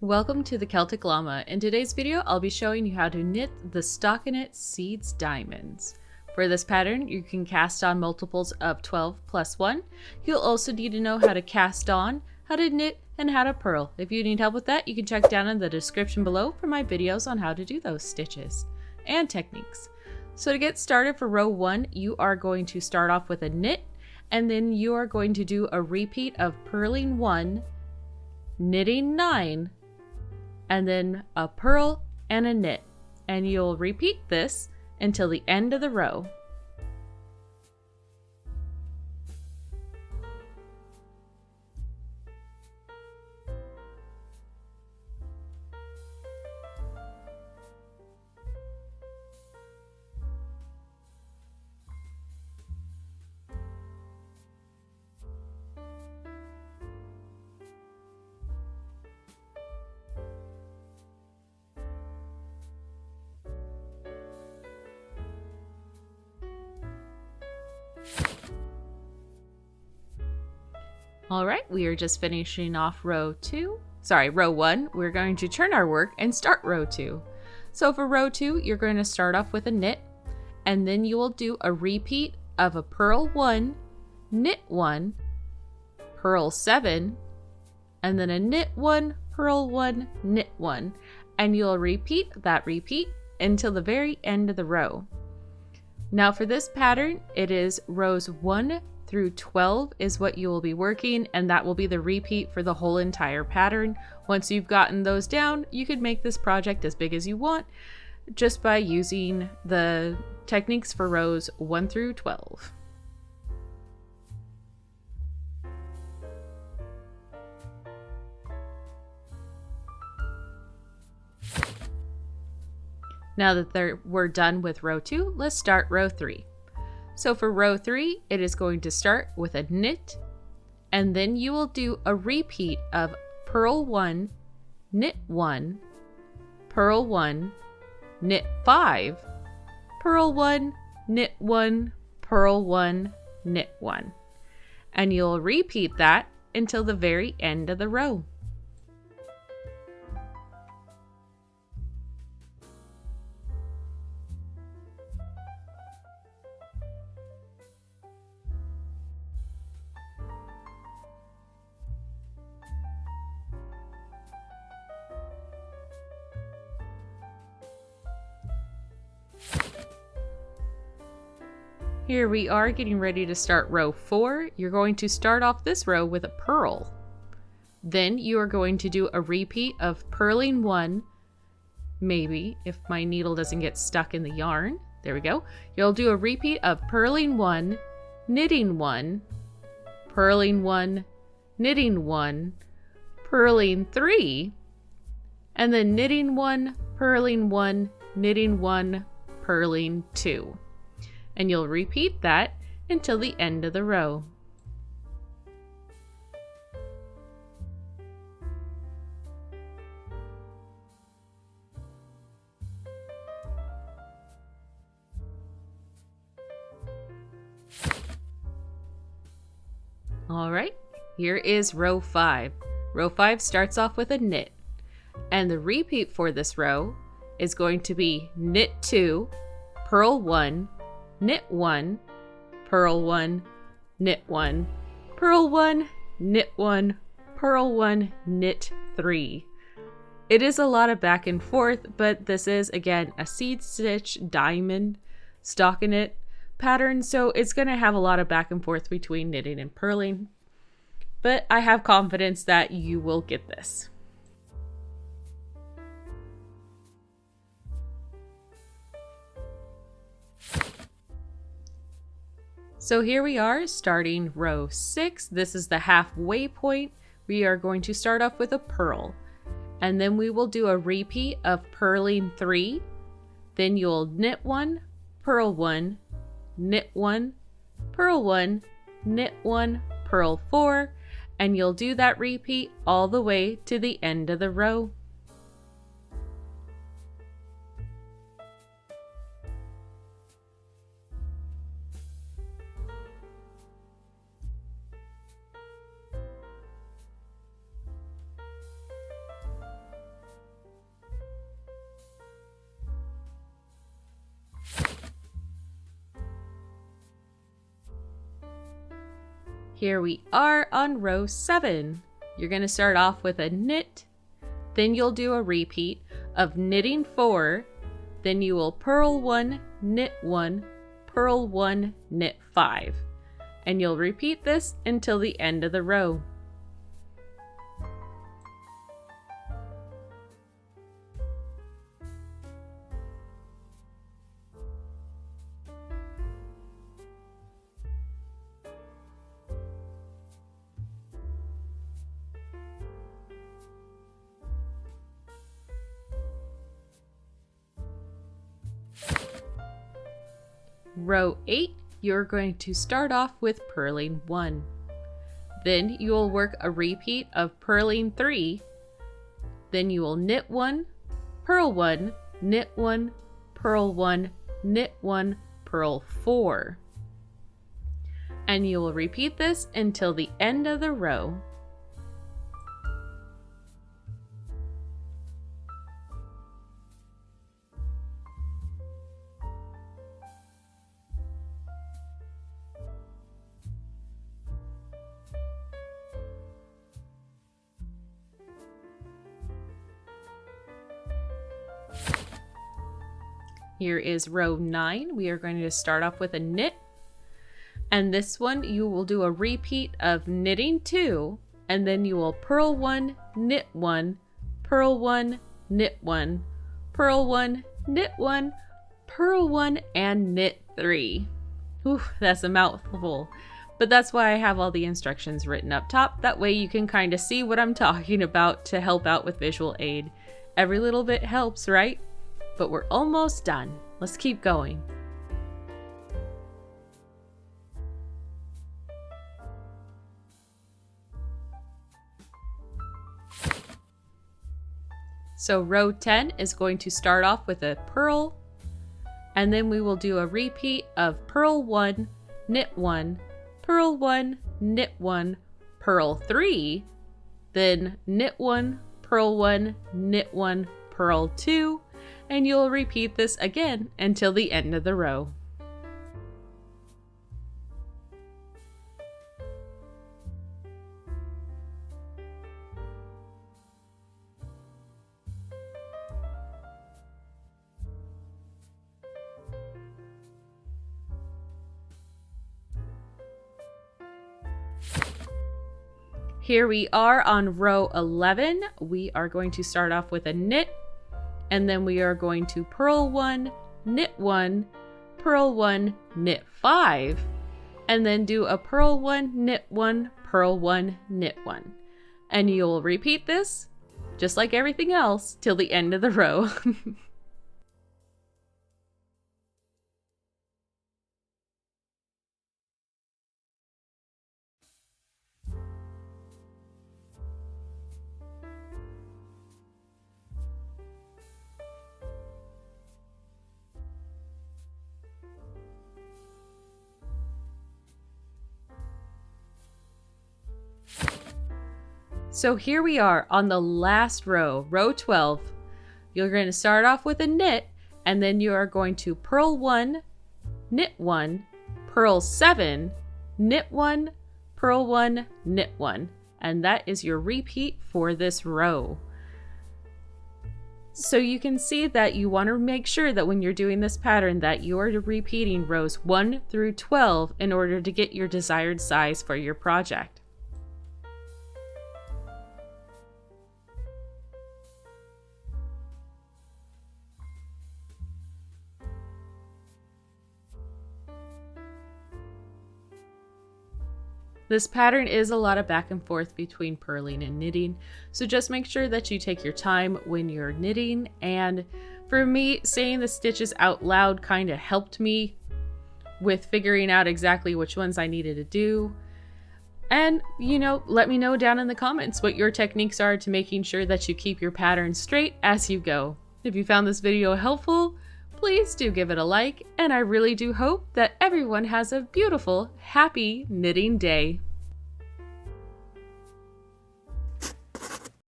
Welcome to the Celtic Llama. In today's video, I'll be showing you how to knit the Stockinette Seed Diamonds. For this pattern, you can cast on multiples of 12 plus 1. You'll also need to know how to cast on, how to knit, and how to purl. If you need help with that, you can check down in the description below for my videos on how to do those stitches and techniques. So to get started for row 1, you are going to start off with a knit, and then you are going to do a repeat of purling 1, knitting 9, and then a purl and a knit, and you'll repeat this until the end of the row. All right, we are just finishing off row 1. We're going to turn our work and start row 2. So for row 2, you're going to start off with a knit, and then you will do a repeat of a purl 1, knit 1, purl 7, and then a knit 1, purl 1, knit 1, and you'll repeat that repeat until the very end of the row. Now for this pattern, it is rows 1 through 12 is what you will be working, and that will be the repeat for the whole entire pattern. Once you've gotten those down, you could make this project as big as you want just by using the techniques for rows 1 through 12. Now that we're done with row 2, let's start row 3. So for row 3, it is going to start with a knit, and then you will do a repeat of purl 1, knit 1, purl 1, knit 5, purl 1, knit 1, purl 1, knit 1. And you'll repeat that until the very end of the row. Here we are getting ready to start row 4. You're going to start off this row with a purl. Then you are going to do a repeat of purling 1, maybe if my needle doesn't get stuck in the yarn. There we go. You'll do a repeat of purling 1, knitting 1, purling 1, knitting 1, purling 3, and then knitting 1, purling 1, knitting 1, purling 2. And you'll repeat that until the end of the row. All right, here is row 5. Row 5 starts off with a knit, and the repeat for this row is going to be knit 2, purl 1, knit 1, purl 1, knit 1, purl 1, knit 1, purl 1, knit 3. It is a lot of back and forth, but this is, again, a seed stitch diamond stockinette pattern, so it's going to have a lot of back and forth between knitting and purling, but I have confidence that you will get this. So here we are starting row 6. This is the halfway point. We are going to start off with a purl, and then we will do a repeat of purling 3. Then you'll knit 1, purl 1, knit 1, purl 1, knit 1, purl 4, and you'll do that repeat all the way to the end of the row. Here we are on row 7. You're going to start off with a knit, then you'll do a repeat of knitting 4, then you will purl 1, knit 1, purl 1, knit 5. And you'll repeat this until the end of the row. Row 8, you're going to start off with purling 1. Then you will work a repeat of purling 3. Then you will knit 1, purl 1, knit 1, purl 1, knit 1, purl 4. And you will repeat this until the end of the row. Here is row 9. We are going to start off with a knit. And this one you will do a repeat of knitting 2, and then you will purl 1, knit 1, purl 1, knit 1, purl 1, knit 1, purl 1, and knit 3. Oof, that's a mouthful. But that's why I have all the instructions written up top. That way you can kind of see what I'm talking about to help out with visual aid. Every little bit helps, right? But we're almost done. Let's keep going. So row 10 is going to start off with a purl, and then we will do a repeat of purl 1, knit 1, purl 1, knit 1, purl 3, then knit 1, purl 1, knit 1, purl 2, and you'll repeat this again until the end of the row. Here we are on row 11. We are going to start off with a knit, and then we are going to purl 1, knit 1, purl 1, knit 5, and then do a purl 1, knit 1, purl 1, knit 1. And you'll repeat this, just like everything else, till the end of the row. So here we are on the last row, row 12. You're going to start off with a knit, and then you are going to purl 1, knit 1, purl 7, knit 1, purl 1, knit 1. And that is your repeat for this row. So you can see that you want to make sure that when you're doing this pattern that you are repeating rows 1 through 12 in order to get your desired size for your project. This pattern is a lot of back and forth between purling and knitting, so just make sure that you take your time when you're knitting. And for me, saying the stitches out loud kind of helped me with figuring out exactly which ones I needed to do. And, you know, let me know down in the comments what your techniques are to making sure that you keep your pattern straight as you go. If you found this video helpful, please do give it a like, and I really do hope that everyone has a beautiful, happy knitting day.